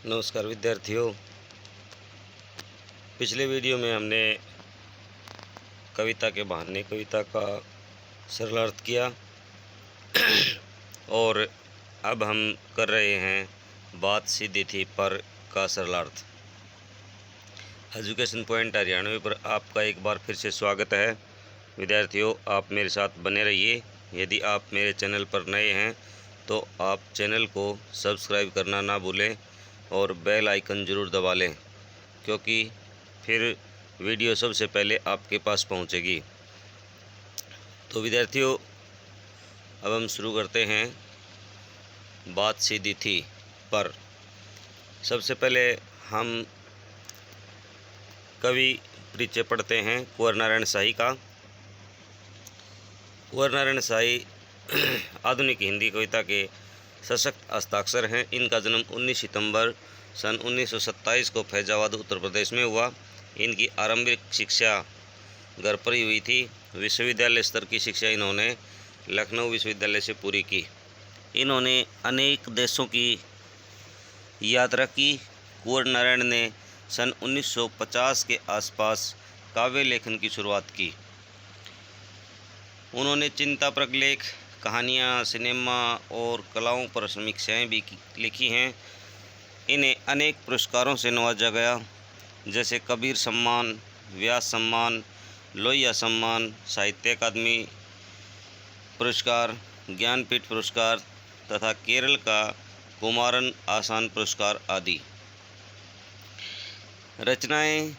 नमस्कार विद्यार्थियों। पिछले वीडियो में हमने कविता के बहाने कविता का सरलार्थ किया और अब हम कर रहे हैं बात सीधी थी पर का सरलार्थ। एजुकेशन पॉइंट हरियाणवी पर आपका एक बार फिर से स्वागत है। विद्यार्थियों, आप मेरे साथ बने रहिए। यदि आप मेरे चैनल पर नए हैं तो आप चैनल को सब्सक्राइब करना ना भूलें और बेल आइकन ज़रूर दबा लें, क्योंकि फिर वीडियो सबसे पहले आपके पास पहुंचेगी। तो विद्यार्थियों, अब हम शुरू करते हैं बात सीधी थी पर। सबसे पहले हम कवि परिचय पढ़ते हैं कुंवर नारायण शाही का। कुंवर नारायण शाही आधुनिक हिंदी कविता के सशक्त हस्ताक्षर हैं। इनका जन्म 19 सितंबर सन 1927 को फैजाबाद उत्तर प्रदेश में हुआ। इनकी आरंभिक शिक्षा घर पर ही हुई थी। विश्वविद्यालय स्तर की शिक्षा इन्होंने लखनऊ विश्वविद्यालय से पूरी की। इन्होंने अनेक देशों की यात्रा की। कुंवर नारायण ने सन 1950 के आसपास काव्य लेखन की शुरुआत की। उन्होंने चिंताप्रक लेख, कहानियाँ, सिनेमा और कलाओं पर समीक्षाएँ भी लिखी हैं। इन्हें अनेक पुरस्कारों से नवाजा गया, जैसे कबीर सम्मान, व्यास सम्मान, लोहिया सम्मान, साहित्य अकादमी पुरस्कार, ज्ञानपीठ पुरस्कार तथा केरल का कुमारन आसान पुरस्कार आदि। रचनाएं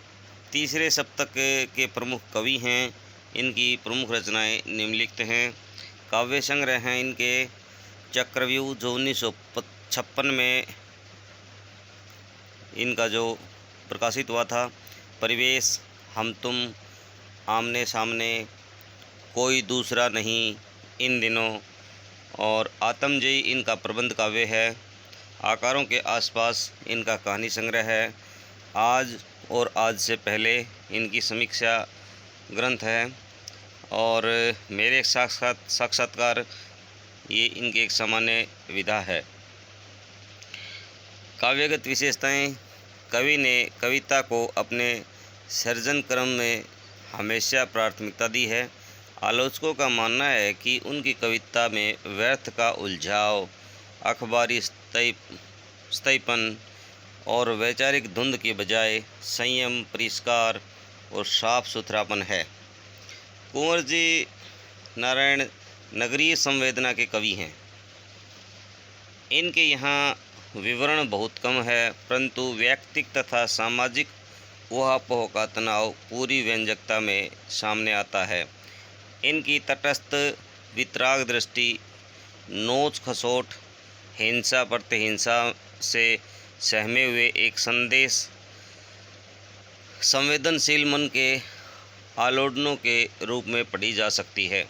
तीसरे शतक के प्रमुख कवि हैं। इनकी प्रमुख रचनाएं निम्नलिखित हैं। काव्य संग्रह हैं इनके चक्रव्यूह, जो 1956 में इनका जो प्रकाशित हुआ था। परिवेश, हम तुम, आमने सामने, कोई दूसरा नहीं, इन दिनों और आत्मजयी इनका प्रबंध काव्य है। आकारों के आसपास इनका कहानी संग्रह है। आज और आज से पहले इनकी समीक्षा ग्रंथ है। और मेरे साक्षात्कार ये इनकी एक सामान्य विधा है। काव्यगत विशेषताएं। कवि ने कविता को अपने सृजन क्रम में हमेशा प्राथमिकता दी है। आलोचकों का मानना है कि उनकी कविता में व्यर्थ का उलझाव, अखबारी स्थायीपन और वैचारिक धुंध के बजाय संयम, परिष्कार और साफ सुथरापन है। कुंवर जी नारायण नगरीय संवेदना के कवि हैं। इनके यहाँ विवरण बहुत कम है, परंतु व्यक्तिक तथा सामाजिक ऊहापोह का तनाव पूरी व्यंजकता में सामने आता है। इनकी तटस्थ वितराग दृष्टि, नोच खसोट, हिंसा प्रतिहिंसा से सहमे हुए एक संदेश, संवेदनशील मन के आलोड़नों के रूप में पढ़ी जा सकती है।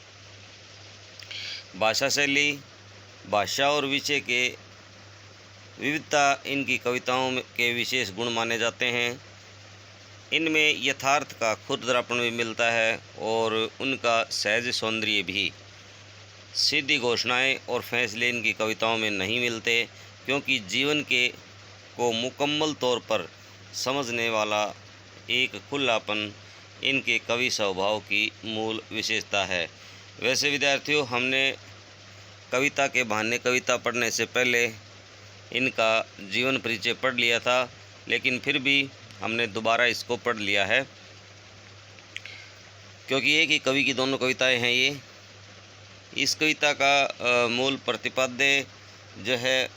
भाषा शैली, भाषा और विषय के विविधता इनकी कविताओं के विशेष गुण माने जाते हैं। इनमें यथार्थ का खुरदरापन भी मिलता है और उनका सहज सौंदर्य भी। सीधी घोषणाएं और फैसले इनकी कविताओं में नहीं मिलते, क्योंकि जीवन को मुकम्मल तौर पर समझने वाला एक खुलापन इनके कवि स्वभाव की मूल विशेषता है। वैसे विद्यार्थियों, हमने कविता के बहाने कविता पढ़ने से पहले इनका जीवन परिचय पढ़ लिया था, लेकिन फिर भी हमने दोबारा इसको पढ़ लिया है, क्योंकि एक ही कवि की दोनों कविताएं हैं ये। इस कविता का मूल प्रतिपाद्य जो है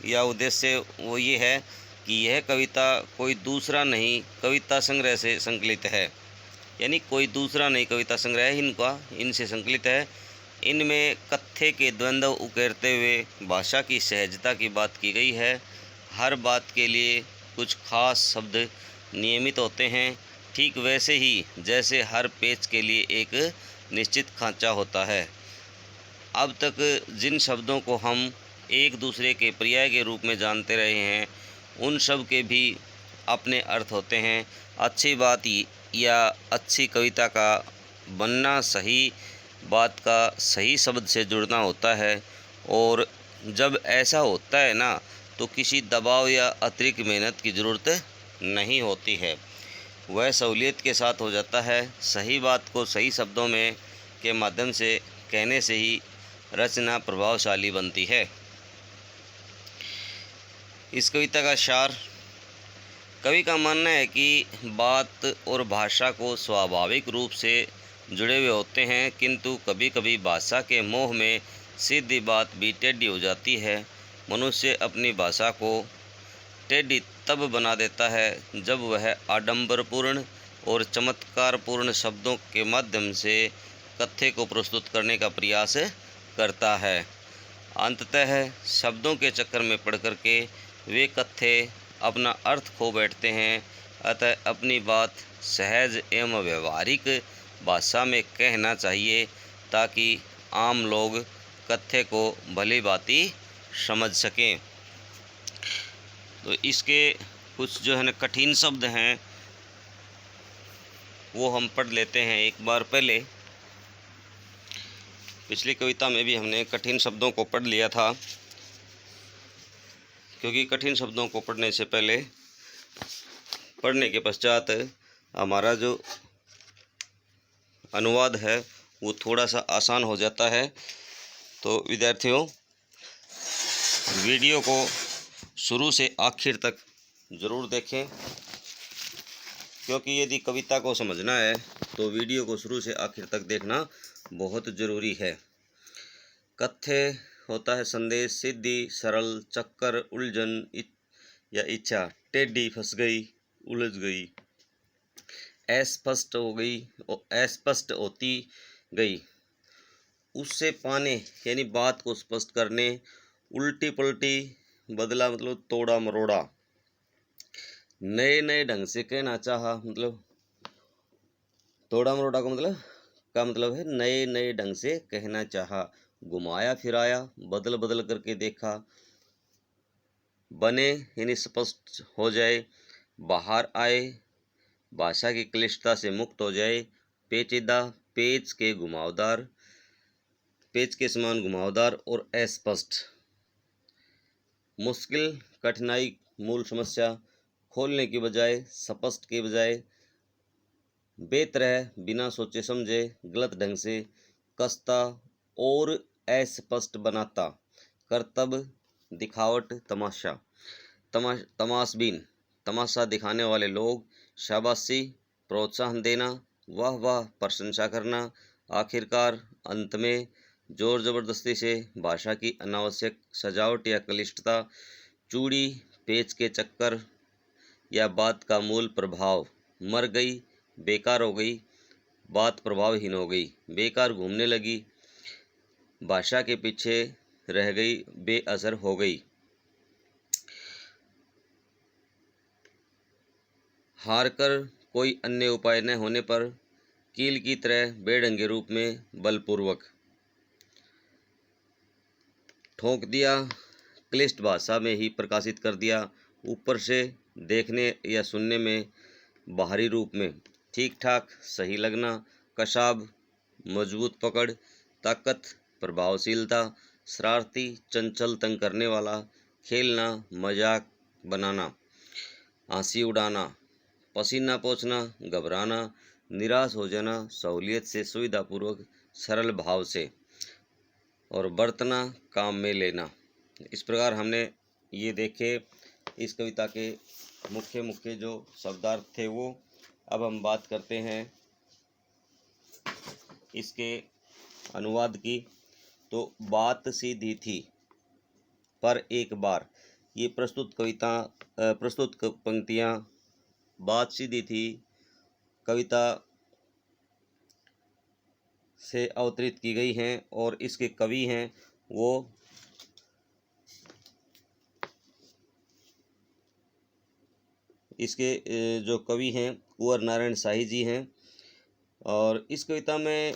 या उद्देश्य वो ये है कि यह कविता कोई दूसरा नहीं कविता संग्रह से संकलित है। यानी कोई दूसरा नहीं कविता संग्रह इनसे संकलित है। इनमें कथ्य के द्वंद्व उकेरते हुए भाषा की सहजता की बात की गई है। हर बात के लिए कुछ खास शब्द नियमित होते हैं, ठीक वैसे ही जैसे हर पेच के लिए एक निश्चित खांचा होता है। अब तक जिन शब्दों को हम एक दूसरे के पर्याय के रूप में जानते रहे हैं, उन सब के भी अपने अर्थ होते हैं। अच्छी बात या अच्छी कविता का बनना सही बात का सही शब्द से जुड़ना होता है, और जब ऐसा होता है ना, तो किसी दबाव या अतिरिक्त मेहनत की ज़रूरत नहीं होती है, वह सहूलियत के साथ हो जाता है। सही बात को सही शब्दों में के माध्यम से कहने से ही रचना प्रभावशाली बनती है। इस कविता का सार: कवि का मानना है कि बात और भाषा को स्वाभाविक रूप से जुड़े हुए होते हैं, किंतु कभी कभी भाषा के मोह में सीधी बात भी टेढ़ी हो जाती है। मनुष्य अपनी भाषा को टेढ़ी तब बना देता है जब वह आडंबरपूर्ण और चमत्कारपूर्ण शब्दों के माध्यम से कथ्य को प्रस्तुत करने का प्रयास करता है। अंततः शब्दों के चक्कर में पड़ कर के वे कथ्य अपना अर्थ खो बैठते हैं। अतः अपनी बात सहज एवं व्यवहारिक भाषा में कहना चाहिए ताकि आम लोग कथ्य को भली भांति समझ सकें। तो इसके कुछ जो है ना कठिन शब्द हैं वो हम पढ़ लेते हैं एक बार। पहले पिछली कविता में भी हमने कठिन शब्दों को पढ़ लिया था, क्योंकि कठिन शब्दों को पढ़ने से पहले पढ़ने के पश्चात हमारा जो अनुवाद है वो थोड़ा सा आसान हो जाता है। तो विद्यार्थियों, वीडियो को शुरू से आखिर तक ज़रूर देखें, क्योंकि यदि कविता को समझना है तो वीडियो को शुरू से आखिर तक देखना बहुत ज़रूरी है। कथ्य होता है संदेश, सिद्धि, सरल, चक्कर, उलझन या इच्छा, टेढ़ी, फंस गई, उलझ गई, अस्पष्ट हो गई, अस्पष्ट होती गई, उससे पाने यानी बात को स्पष्ट करने, उल्टी पलटी, बदला मतलब तोड़ा मरोड़ा, नए नए ढंग से कहना चाहा मतलब तोड़ा मरोड़ा का मतलब है नए नए ढंग से कहना चाहा, घुमाया फिराया, बदल बदल करके देखा, बने यानी स्पष्ट हो जाए, बाहर आए, भाषा की क्लिष्टता से मुक्त हो जाए, पेचीदा, पेच के घुमावदार, पेच के समान घुमावदार और अस्पष्ट, मुश्किल, कठिनाई, मूल समस्या, खोलने की बजाय, स्पष्ट के बजाय, बेतरह, बिना सोचे समझे, गलत ढंग से, कसता और अस्पष्ट बनाता, करतब, दिखावट, तमाशा, तमाशबीन, तमाशा दिखाने वाले लोग, शाबाशी, प्रोत्साहन देना, वाह वाह, प्रशंसा करना, आखिरकार, अंत में, जोर जबरदस्ती से, भाषा की अनावश्यक सजावट या क्लिष्टता, चूड़ी, पेच के चक्कर या बात का मूल प्रभाव, मर गई, बेकार हो गई, बात प्रभावहीन हो गई, बेकार घूमने लगी, भाषा के पीछे रह गई, बेअसर हो गई, हार कर कोई अन्य उपाय न होने पर, कील की तरह बेढंगे रूप में बलपूर्वक ठोक दिया, क्लिष्ट भाषा में ही प्रकाशित कर दिया, ऊपर से देखने या सुनने में बाहरी रूप में, ठीक ठाक, सही लगना, कशाब, मजबूत पकड़, ताकत, प्रभावशीलता, शरारती, चंचल, तंग करने वाला, खेलना, मजाक बनाना, हंसी उड़ाना, पसीना पोंछना, घबराना, निराश हो जाना, सहूलियत से, सुविधापूर्वक, सरल भाव से, और बरतना, काम में लेना। इस प्रकार हमने ये देखे इस कविता के मुख्य मुख्य जो शब्दार्थ थे वो। अब हम बात करते हैं इसके अनुवाद की। तो बात सीधी थी पर एक बार, ये प्रस्तुत पंक्तियाँ बात सीधी थी कविता से अवतरित की गई हैं और इसके कवि हैं वो इसके जो कवि हैं कुंवर नारायण शाही जी हैं। और इस कविता में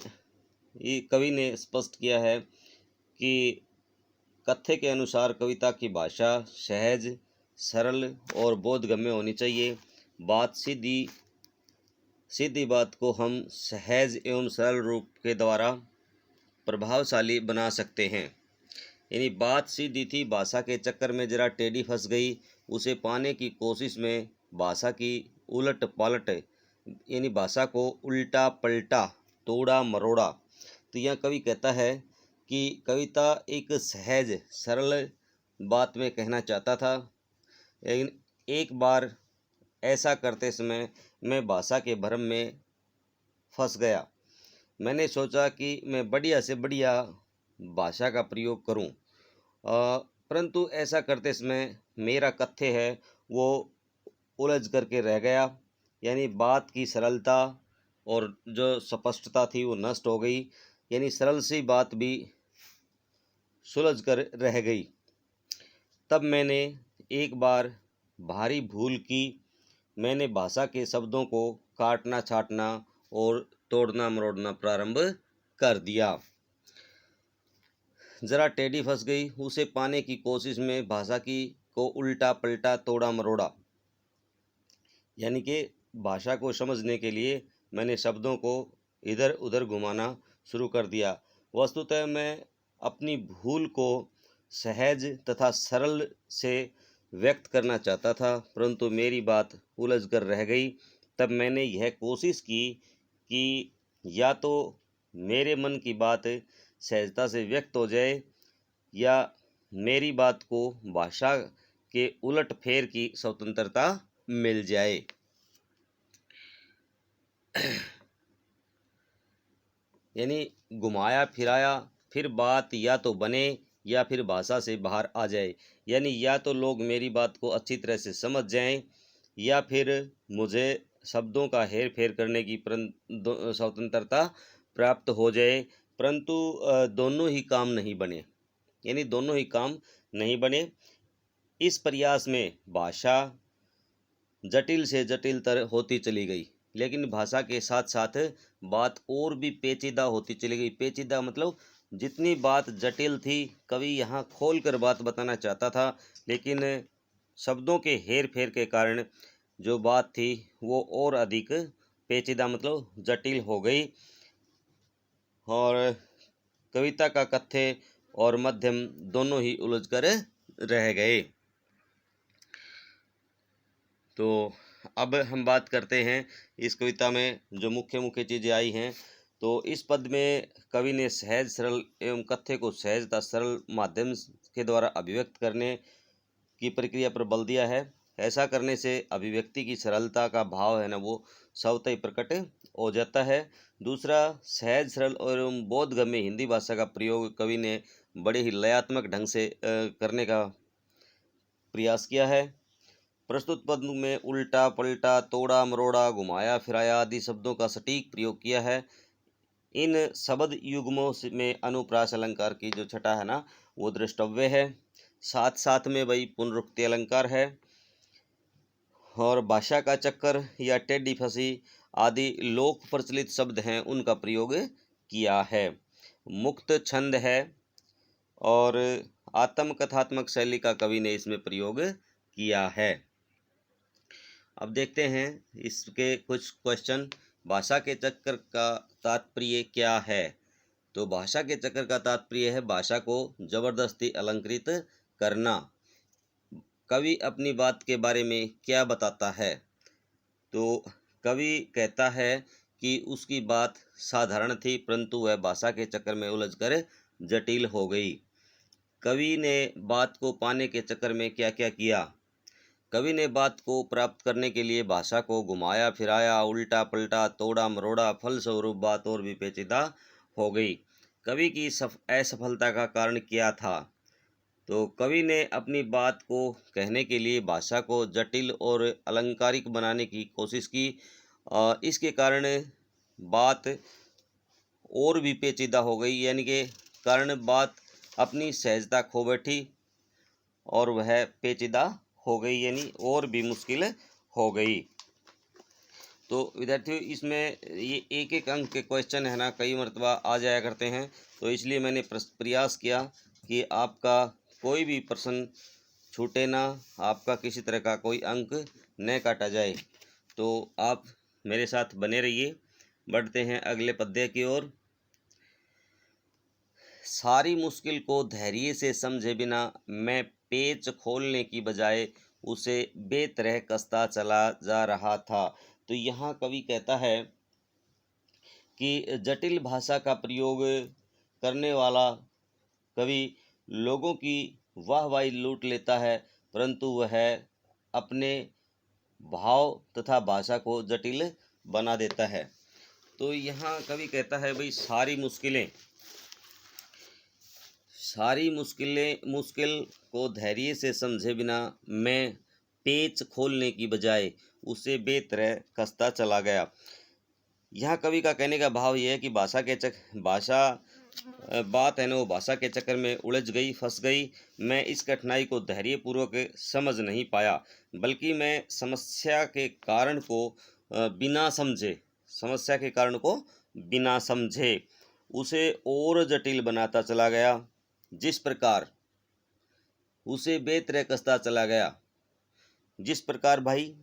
ये कवि ने स्पष्ट किया है कि कथ्य के अनुसार कविता की भाषा सहज, सरल और बोधगम्य होनी चाहिए। बात सीधी बात को हम सहज एवं सरल रूप के द्वारा प्रभावशाली बना सकते हैं। यानी बात सीधी थी, भाषा के चक्कर में जरा टेढ़ी फंस गई। उसे पाने की कोशिश में भाषा की उलट पालट, यानी भाषा को उल्टा पलटा, तोड़ा मरोड़ा। तो यह कवि कहता है कि कविता एक सहज सरल बात में कहना चाहता था, लेकिन एक बार ऐसा करते समय मैं भाषा के भ्रम में फंस गया। मैंने सोचा कि मैं बढ़िया से बढ़िया भाषा का प्रयोग करूं, परंतु ऐसा करते समय मेरा कथ्य है वो उलझ करके रह गया। यानी बात की सरलता और जो स्पष्टता थी वो नष्ट हो गई, यानी सरल सी बात भी सुलझ कर रह गई। तब मैंने एक बार भारी भूल की। मैंने भाषा के शब्दों को काटना छाटना और तोड़ना मरोड़ना प्रारंभ कर दिया। जरा टेढ़ी फंस गई, उसे पाने की कोशिश में भाषा की को उल्टा पलटा, तोड़ा मरोड़ा। यानी कि भाषा को समझने के लिए मैंने शब्दों को इधर उधर घुमाना शुरू कर दिया। वस्तुतः मैं अपनी भूल को सहज तथा सरल से व्यक्त करना चाहता था, परंतु मेरी बात उलझ कर रह गई। तब मैंने यह कोशिश की कि या तो मेरे मन की बात सहजता से व्यक्त हो जाए, या मेरी बात को भाषा के उलट फेर की स्वतंत्रता मिल जाए। यानी घुमाया फिराया, फिर बात या तो बने या फिर भाषा से बाहर आ जाए। यानी या तो लोग मेरी बात को अच्छी तरह से समझ जाएं, या फिर मुझे शब्दों का हेर फेर करने की स्वतंत्रता प्राप्त हो जाए, परंतु दोनों ही काम नहीं बने। यानी दोनों ही काम नहीं बने। इस प्रयास में भाषा जटिल से जटिलतर होती चली गई, लेकिन भाषा के साथ साथ बात और भी पेचीदा होती चली गई। पेचीदा मतलब जितनी बात जटिल थी, कवि यहाँ खोल कर बात बताना चाहता था, लेकिन शब्दों के हेर फेर के कारण जो बात थी वो और अधिक पेचीदा मतलब जटिल हो गई, और कविता का कथ्य और मध्यम दोनों ही उलझ कर रह गए। तो अब हम बात करते हैं इस कविता में जो मुख्य मुख्य चीज़ें आई हैं। तो इस पद में कवि ने सहज सरल एवं कथ्य को सहज तथा सरल माध्यम के द्वारा अभिव्यक्त करने की प्रक्रिया पर बल दिया है। ऐसा करने से अभिव्यक्ति की सरलता का भाव है ना वो स्वतः ही प्रकट हो जाता है। दूसरा, सहज सरल और बोधगम्य हिंदी भाषा का प्रयोग कवि ने बड़े ही लयात्मक ढंग से करने का प्रयास किया है। प्रस्तुत पद में उल्टा पलटा, तोड़ा मरोड़ा, घुमाया फिराया आदि शब्दों का सटीक प्रयोग किया है। इन शब्द युग्मों में अनुप्रास अलंकार की जो छटा है ना वो द्रष्टव्य है। साथ साथ में वही पुनरुक्ति अलंकार है, और भाषा का चक्कर या टेढ़ी फंसी आदि लोक प्रचलित शब्द हैं उनका प्रयोग किया है। मुक्त छंद है और आत्मकथात्मक शैली का कवि ने इसमें प्रयोग किया है। अब देखते हैं इसके कुछ क्वेश्चन। भाषा के चक्कर का तात्पर्य क्या है? तो भाषा के चक्कर का तात्पर्य है भाषा को जबरदस्ती अलंकृत करना। कवि अपनी बात के बारे में क्या बताता है? तो कवि कहता है कि उसकी बात साधारण थी, परंतु वह भाषा के चक्कर में उलझकर जटिल हो गई। कवि ने बात को पाने के चक्कर में क्या क्या किया? कवि ने बात को प्राप्त करने के लिए भाषा को घुमाया फिराया, उल्टा पलटा, तोड़ा मरोड़ा, फलस्वरूप बात और भी पेचीदा हो गई। कवि की असफलता का कारण क्या था? तो कवि ने अपनी बात को कहने के लिए भाषा को जटिल और अलंकारिक बनाने की कोशिश की। इसके कारण बात और भी पेचीदा हो गई, यानी कि कारण बात अपनी सहजता खो बैठी और वह पेचीदा हो गई, यानी और भी मुश्किल हो गई। तो विद्यार्थियों, इसमें ये एक एक अंक के क्वेश्चन है ना कई मरतबा आ जाया करते हैं, तो इसलिए मैंने प्रयास किया कि आपका कोई भी प्रश्न छूटे ना, आपका किसी तरह का कोई अंक न काटा जाए। तो आप मेरे साथ बने रहिए। बढ़ते हैं अगले पद्य की ओर। सारी मुश्किल को धैर्य से समझे बिना मैं पेच खोलने की बजाय उसे बेतरह कसता चला जा रहा था। तो यहाँ कवि कहता है कि जटिल भाषा का प्रयोग करने वाला कवि लोगों की वाहवाही लूट लेता है, परंतु वह अपने भाव तथा भाषा को जटिल बना देता है। तो यहाँ कवि कहता है भाई मुश्किल को धैर्य से समझे बिना मैं पेच खोलने की बजाय उसे बेतरह कसता चला गया। यहाँ कवि का कहने का भाव यह है कि बात है ना, वो भाषा के चक्कर में उलझ गई, फंस गई। मैं इस कठिनाई को धैर्यपूर्वक समझ नहीं पाया, बल्कि मैं समस्या के कारण को बिना समझे उसे और जटिल बनाता चला गया। जिस प्रकार उसे बेतरह कसता चला गया, जिस प्रकार भाई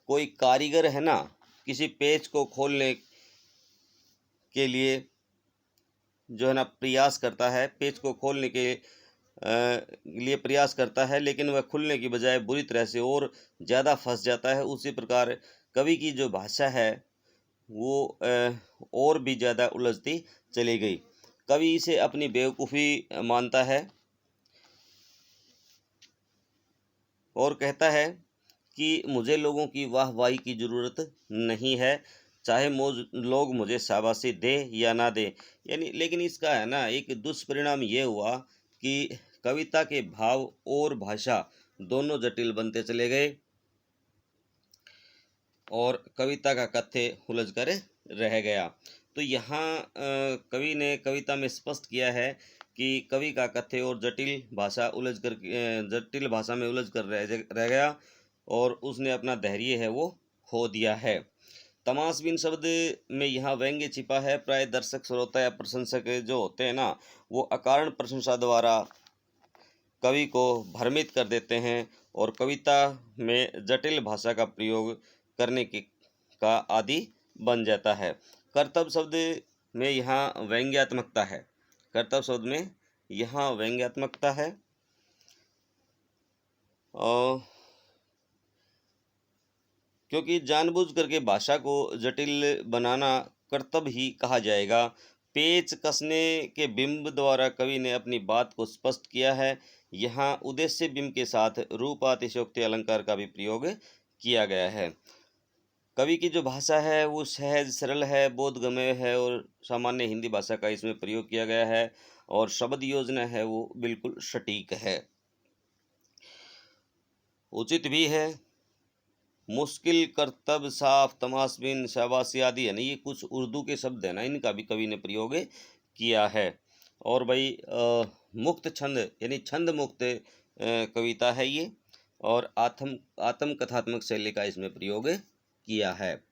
कोई कारीगर है ना, किसी पेच को खोलने के लिए जो है ना प्रयास करता है, पेच को खोलने के लिए प्रयास करता है, लेकिन वह खुलने की बजाय बुरी तरह से और ज़्यादा फंस जाता है। उसी प्रकार कवि की जो भाषा है वो और भी ज़्यादा उलझती चली गई। कवि इसे अपनी बेवकूफ़ी मानता है और कहता है कि मुझे लोगों की वाहवाही की ज़रूरत नहीं है, चाहे लोग मुझे शाबाशी दे या ना दे। यानी लेकिन इसका है ना एक दुष्परिणाम ये हुआ कि कविता के भाव और भाषा दोनों जटिल बनते चले गए और कविता का कथ्य उलझ कर रह गया। तो यहाँ कवि ने कविता में स्पष्ट किया है कि कवि का कथ्य और जटिल भाषा में उलझ कर रह गया और उसने अपना धैर्य है वो खो दिया है। तमाशबीन शब्द में यहाँ व्यंग्य छिपा है। प्राय दर्शक, श्रोता या प्रशंसक जो होते हैं ना, वो अकारण प्रशंसा द्वारा कवि को भ्रमित कर देते हैं और कविता में जटिल भाषा का प्रयोग करने का आदि बन जाता है। कर्तव्य शब्द में यहाँ व्यंग्यात्मकता है। और क्योंकि जानबूझ करके भाषा को जटिल बनाना कर्तव्य ही कहा जाएगा। पेच कसने के बिंब द्वारा कवि ने अपनी बात को स्पष्ट किया है। यहाँ उद्देश्य बिंब के साथ रूपातिशयोक्ति अलंकार का भी प्रयोग किया गया है। कवि की जो भाषा है वो सहज, सरल है, बोधगम्य है और सामान्य हिंदी भाषा का इसमें प्रयोग किया गया है और शब्द योजना है वो बिल्कुल सटीक है, उचित भी है। मुश्किल, कर्तव्य, साफ, तमाशबीन, शाबाशी आदि है ना, ये कुछ उर्दू के शब्द है ना, इनका भी कवि ने प्रयोग किया है। और भाई मुक्त छंद यानी छंद मुक्त कविता है ये और आत्म कथात्मक शैली का इसमें प्रयोग किया है।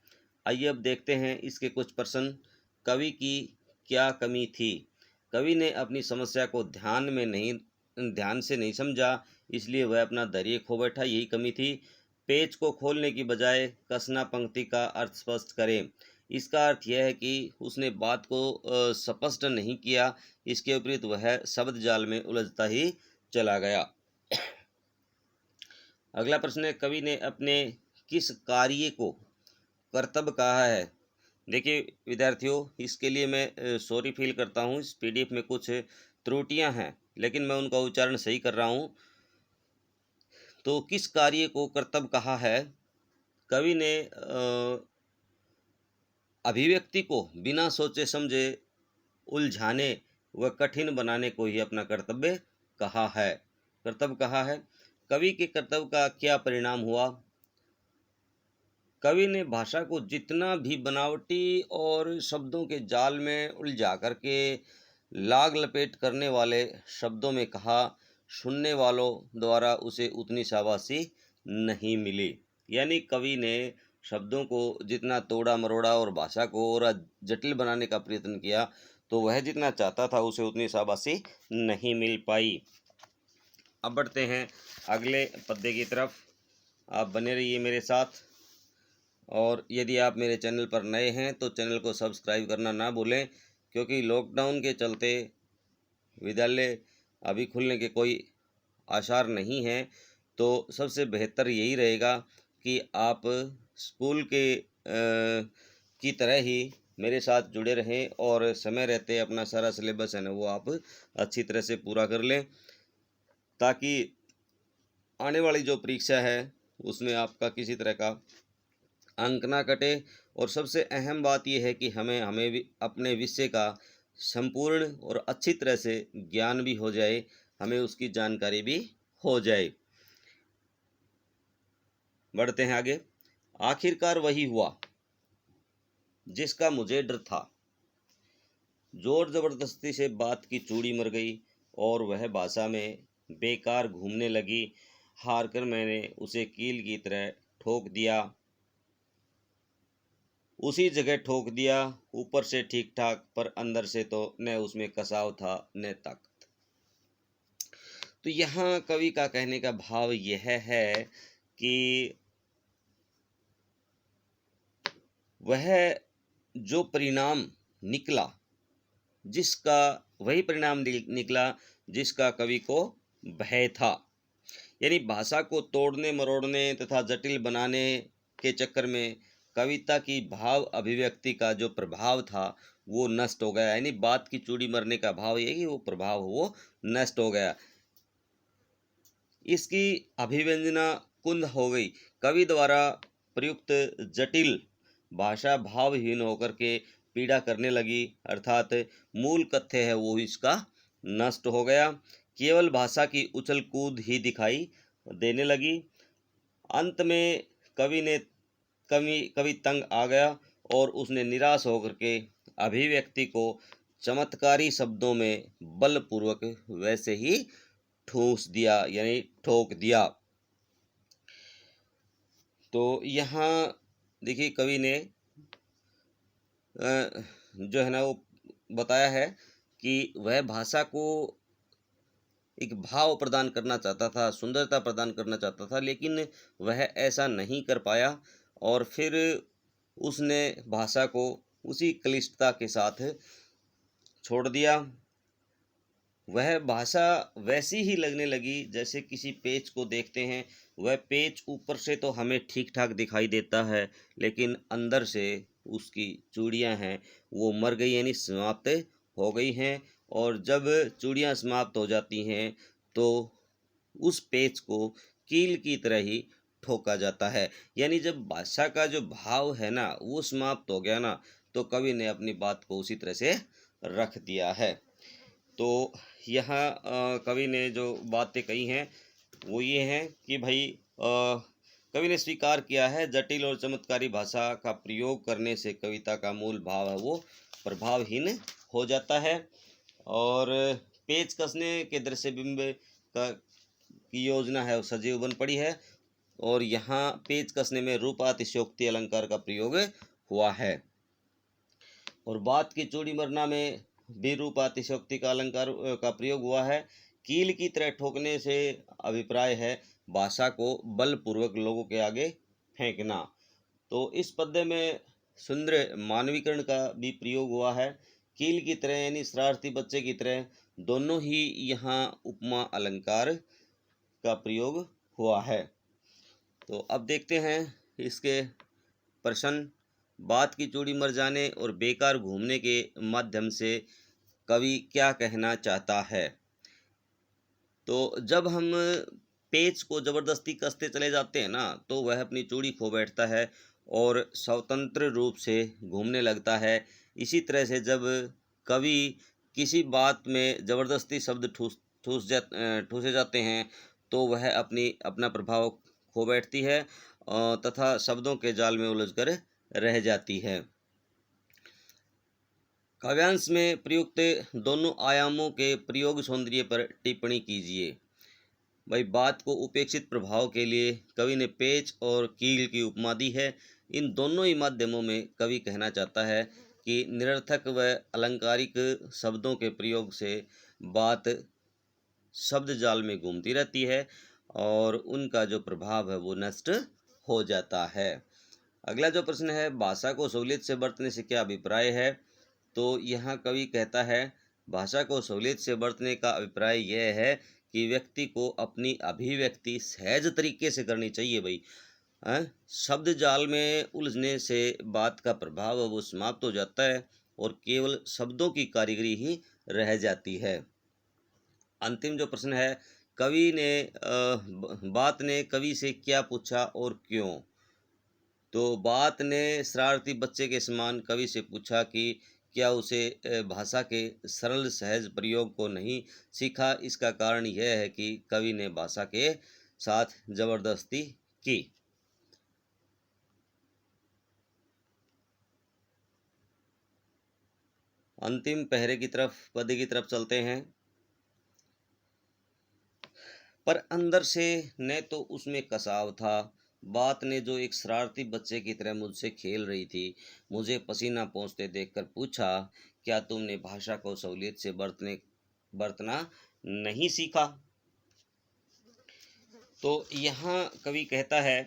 आइए अब देखते हैं इसके कुछ प्रश्न। कवि की क्या कमी थी? कवि ने अपनी समस्या को ध्यान से नहीं समझा, इसलिए वह अपना धैर्य खो बैठा, यही कमी थी। पेज को खोलने की बजाय कसना पंक्ति का अर्थ स्पष्ट करें। इसका अर्थ यह है कि उसने बात को स्पष्ट नहीं किया, इसके विपरीत वह शब्द जाल में उलझता ही चला गया। अगला प्रश्न है, कवि ने अपने किस कार्य को कर्तव्य कहा है? देखिए विद्यार्थियों, इसके लिए मैं सॉरी फील करता हूँ, इस पीडीएफ में कुछ त्रुटियां हैं, लेकिन मैं उनका उच्चारण सही कर रहा हूँ। तो किस कार्य को कर्तव्य कहा है? कवि ने अभिव्यक्ति को बिना सोचे समझे उलझाने व कठिन बनाने को ही अपना कर्तव्य कहा है। कवि के कर्तव्य का क्या परिणाम हुआ? कवि ने भाषा को जितना भी बनावटी और शब्दों के जाल में उलझा करके लाग लपेट करने वाले शब्दों में कहा, सुनने वालों द्वारा उसे उतनी शाबाशी नहीं मिली। यानी कवि ने शब्दों को जितना तोड़ा मरोड़ा और भाषा को और जटिल बनाने का प्रयत्न किया, तो वह जितना चाहता था उसे उतनी शाबाशी नहीं मिल पाई। अब बढ़ते हैं अगले पद्य की तरफ। आप बने रहिए मेरे साथ और यदि आप मेरे चैनल पर नए हैं तो चैनल को सब्सक्राइब करना ना भूलें, क्योंकि लॉकडाउन के चलते विद्यालय अभी खुलने के कोई आसार नहीं हैं, तो सबसे बेहतर यही रहेगा कि आप स्कूल के की तरह ही मेरे साथ जुड़े रहें और समय रहते अपना सारा सिलेबस है ना वो आप अच्छी तरह से पूरा कर लें, ताकि आने वाली जो परीक्षा है उसमें आपका किसी तरह का अंक ना कटे। और सबसे अहम बात यह है कि हमें भी अपने विषय का संपूर्ण और अच्छी तरह से ज्ञान भी हो जाए, हमें उसकी जानकारी भी हो जाए। बढ़ते हैं आगे। आखिरकार वही हुआ जिसका मुझे डर था। जोर जबरदस्ती से बात की चूड़ी मर गई और वह भाषा में बेकार घूमने लगी। हार कर मैंने उसे कील की तरह ठोक दिया, उसी जगह ठोक दिया। ऊपर से ठीक ठाक, पर अंदर से तो न उसमें कसाव था न ताकत। तो यहाँ कवि का कहने का भाव यह है कि वह जो परिणाम निकला, जिसका वही परिणाम निकला जिसका कवि को भय था। यानी भाषा को तोड़ने मरोड़ने तथा जटिल बनाने के चक्कर में कविता की भाव अभिव्यक्ति का जो प्रभाव था वो नष्ट हो गया। यानी बात की चूड़ी मरने का भाव ये कि वो प्रभाव वो नष्ट हो गया, इसकी अभिव्यंजना कुंद हो गई। कवि द्वारा प्रयुक्त जटिल भाषा भावहीन होकर के पीड़ा करने लगी, अर्थात मूल कथ्य है वो इसका नष्ट हो गया। केवल भाषा की उछल कूद ही दिखाई देने लगी। अंत में कवि तंग आ गया और उसने निराश होकर के अभिव्यक्ति को चमत्कारी शब्दों में बलपूर्वक वैसे ही ठूस दिया, यानी ठोक दिया। तो यहाँ देखिए कवि ने जो है ना वो बताया है कि वह भाषा को एक भाव प्रदान करना चाहता था, सुंदरता प्रदान करना चाहता था, लेकिन वह ऐसा नहीं कर पाया और फिर उसने भाषा को उसी क्लिष्टता के साथ छोड़ दिया। वह भाषा वैसी ही लगने लगी जैसे किसी पेच को देखते हैं। वह पेच ऊपर से तो हमें ठीक ठाक दिखाई देता है, लेकिन अंदर से उसकी चूड़ियां हैं वो मर गई, यानी समाप्त हो गई हैं। और जब चूड़ियां समाप्त हो जाती हैं तो उस पेच को कील की तरह ही ठोका जाता है। यानी जब भाषा का जो भाव है ना वो समाप्त हो गया ना, तो कवि ने अपनी बात को उसी तरह से रख दिया है। तो यहाँ कवि ने जो बातें कही हैं वो ये हैं कि भाई कवि ने स्वीकार किया है जटिल और चमत्कारी भाषा का प्रयोग करने से कविता का मूल भाव है वो प्रभावहीन हो जाता है। और पेच कसने के दृश्य बिंब का की योजना है वो सजीव बन पड़ी है। और यहाँ पेच कसने में रूपातिशयोक्ति अलंकार का प्रयोग हुआ है। और बात की चूड़ी मरना में भी रूपातिशयोक्ति का अलंकार का प्रयोग हुआ है। कील की तरह ठोकने से अभिप्राय है भाषा को बलपूर्वक लोगों के आगे फेंकना। तो इस पद्य में सुंदर मानवीकरण का भी प्रयोग हुआ है। कील की तरह यानी शरारती बच्चे की तरह, दोनों ही यहाँ उपमा अलंकार का प्रयोग हुआ है। तो अब देखते हैं इसके प्रश्न। बात की चूड़ी मर जाने और बेकार घूमने के माध्यम से कवि क्या कहना चाहता है। तो जब हम पेच को जबरदस्ती कसते चले जाते हैं ना तो वह अपनी चूड़ी खो बैठता है और स्वतंत्र रूप से घूमने लगता है। इसी तरह से जब कवि किसी बात में जबरदस्ती शब्द ठूसे जाते हैं तो वह अपना प्रभाव खो बैठती है तथा शब्दों के जाल में उलझकर रह जाती है। काव्यांश में प्रयुक्त दोनों आयामों के प्रयोग सौंदर्य पर टिप्पणी कीजिए। भाई बात को उपेक्षित प्रभाव के लिए कवि ने पेच और कील की उपमा दी है। इन दोनों ही माध्यमों में कवि कहना चाहता है कि निरर्थक व अलंकारिक शब्दों के प्रयोग से बात शब्द जाल में घूमती रहती है और उनका जो प्रभाव है वो नष्ट हो जाता है। अगला जो प्रश्न है, भाषा को सहूलियत से बरतने से क्या अभिप्राय है। तो यहाँ कवि कहता है भाषा को सहूलियत से बरतने का अभिप्राय यह है कि व्यक्ति को अपनी अभिव्यक्ति सहज तरीके से करनी चाहिए भाई। शब्द जाल में उलझने से बात का प्रभाव वो समाप्त हो जाता है और केवल शब्दों की कारीगरी ही रह जाती है। अंतिम जो प्रश्न है, कवि ने बात ने कवि से क्या पूछा और क्यों? तो बात ने शरारती बच्चे के समान कवि से पूछा कि क्या उसे भाषा के सरल सहज प्रयोग को नहीं सीखा। इसका कारण यह है कि कवि ने भाषा के साथ जबरदस्ती की। अंतिम पहरे की तरफ, पद्य की तरफ चलते हैं। पर अंदर से न तो उसमें कसाव था। बात ने जो एक शरारती बच्चे की तरह मुझसे खेल रही थी, मुझे पसीना पोंछते देखकर पूछा, क्या तुमने भाषा को सहूलियत से बरतना नहीं सीखा? तो यहाँ कवि कहता है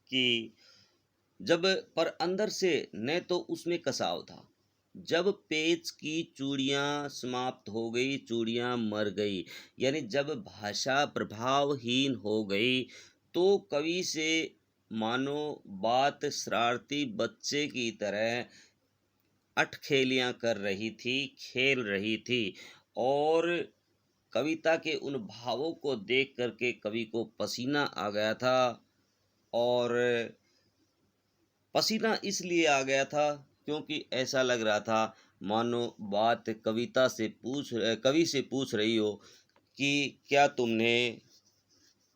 कि जब पर अंदर से न तो उसमें कसाव था। जब पेच की चूड़ियां समाप्त हो गई, चूड़ियां मर गई, यानी जब भाषा प्रभावहीन हो गई, तो कवि से मानो बात शरारती बच्चे की तरह अटखेलियां कर रही थी, खेल रही थी। और कविता के उन भावों को देख करके कवि को पसीना आ गया था। और पसीना इसलिए आ गया था क्योंकि ऐसा लग रहा था मानो बात कवि से पूछ रही हो कि क्या तुमने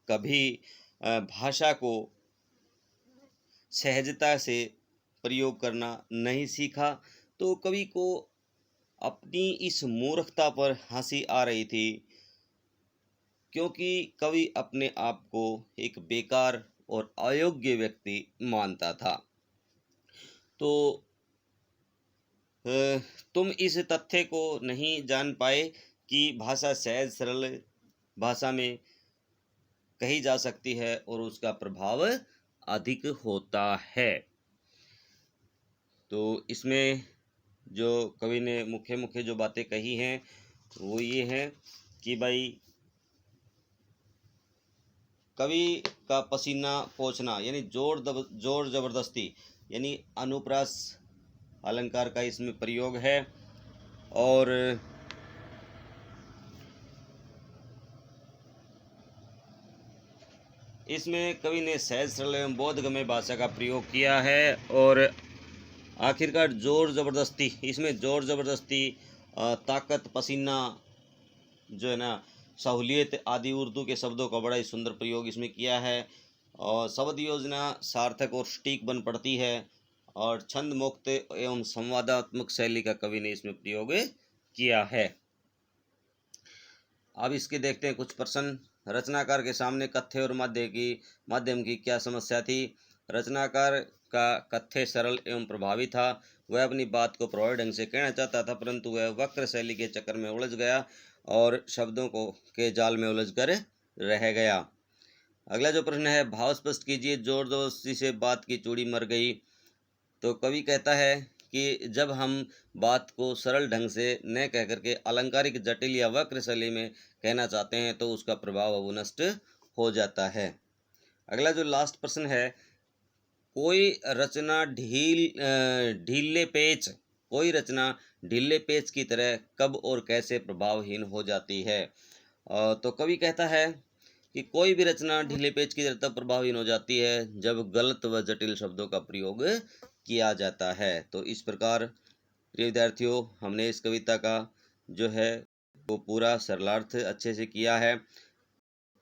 कभी भाषा को सहजता से प्रयोग करना नहीं सीखा। तो कवि को अपनी इस मूर्खता पर हंसी आ रही थी, क्योंकि कवि अपने आप को एक बेकार और अयोग्य व्यक्ति मानता था। तो तुम इस तथ्य को नहीं जान पाए कि भाषा सहज सरल भाषा में कही जा सकती है और उसका प्रभाव अधिक होता है। तो इसमें जो कवि ने मुख्य मुख्य जो बातें कही हैं वो ये हैं कि भाई कवि का पसीना पोंछना यानी जोर जबरदस्ती यानी अनुप्रास अलंकार का इसमें प्रयोग है। और इसमें कवि ने सहज सरल एवं बोधगम्य भाषा का प्रयोग किया है। और आखिरकार जोर ज़बरदस्ती, इसमें जोर ज़बरदस्ती, ताकत, पसीना जो है ना, सहूलियत आदि उर्दू के शब्दों का बड़ा ही सुंदर प्रयोग इसमें किया है। और शब्द योजना सार्थक और सटीक बन पड़ती है। और छंद मुक्त एवं संवादात्मक शैली का कवि ने इसमें प्रयोग किया है। अब इसके देखते हैं कुछ प्रश्न। रचनाकार के सामने कथ्य और माध्यम की क्या समस्या थी? रचनाकार का कथ्य सरल एवं प्रभावी था। वह अपनी बात को प्रभावी ढंग से कहना चाहता था, परंतु वह वक्र शैली के चक्कर में उलझ गया और शब्दों को के जाल में उलझकर रह गया। अगला जो प्रश्न है, भाव स्पष्ट कीजिए। जोर जबरदस्ती से बात की चूड़ी मर गई। तो कवि कहता है कि जब हम बात को सरल ढंग से न कह करके अलंकारिक, जटिल या वक्र शैली में कहना चाहते हैं तो उसका प्रभाव अब नष्ट हो जाता है। अगला जो लास्ट प्रश्न है, कोई रचना ढीले पेच की तरह कब और कैसे प्रभावहीन हो जाती है? तो कवि कहता है कि कोई भी रचना ढीले पेच की तरह तब प्रभावहीन हो जाती है जब गलत व जटिल शब्दों का प्रयोग किया जाता है। तो इस प्रकार प्रिय विद्यार्थियों, हमने इस कविता का जो है वो पूरा सरलार्थ अच्छे से किया है।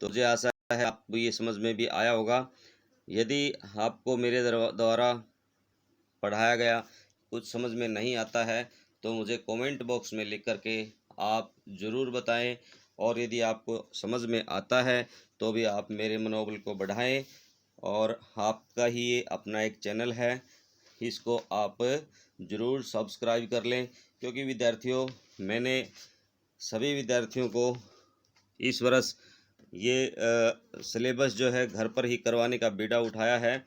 तो मुझे आशा है आपको ये समझ में भी आया होगा। यदि आपको मेरे द्वारा पढ़ाया गया कुछ समझ में नहीं आता है तो मुझे कमेंट बॉक्स में लिख करके आप ज़रूर बताएं। और यदि आपको समझ में आता है तो भी आप मेरे मनोबल को बढ़ाएं। और आपका ही ये अपना एक चैनल है, इसको आप ज़रूर सब्सक्राइब कर लें, क्योंकि विद्यार्थियों, मैंने सभी विद्यार्थियों को इस वर्ष ये सिलेबस जो है घर पर ही करवाने का बीड़ा उठाया है।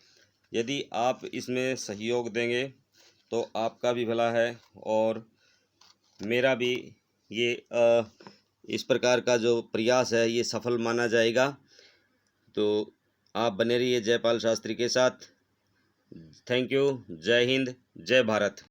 यदि आप इसमें सहयोग देंगे तो आपका भी भला है और मेरा भी ये इस प्रकार का जो प्रयास है ये सफल माना जाएगा। तो आप बने रहिए जयपाल शास्त्री के साथ। Thank you. जय हिंद, जय भारत।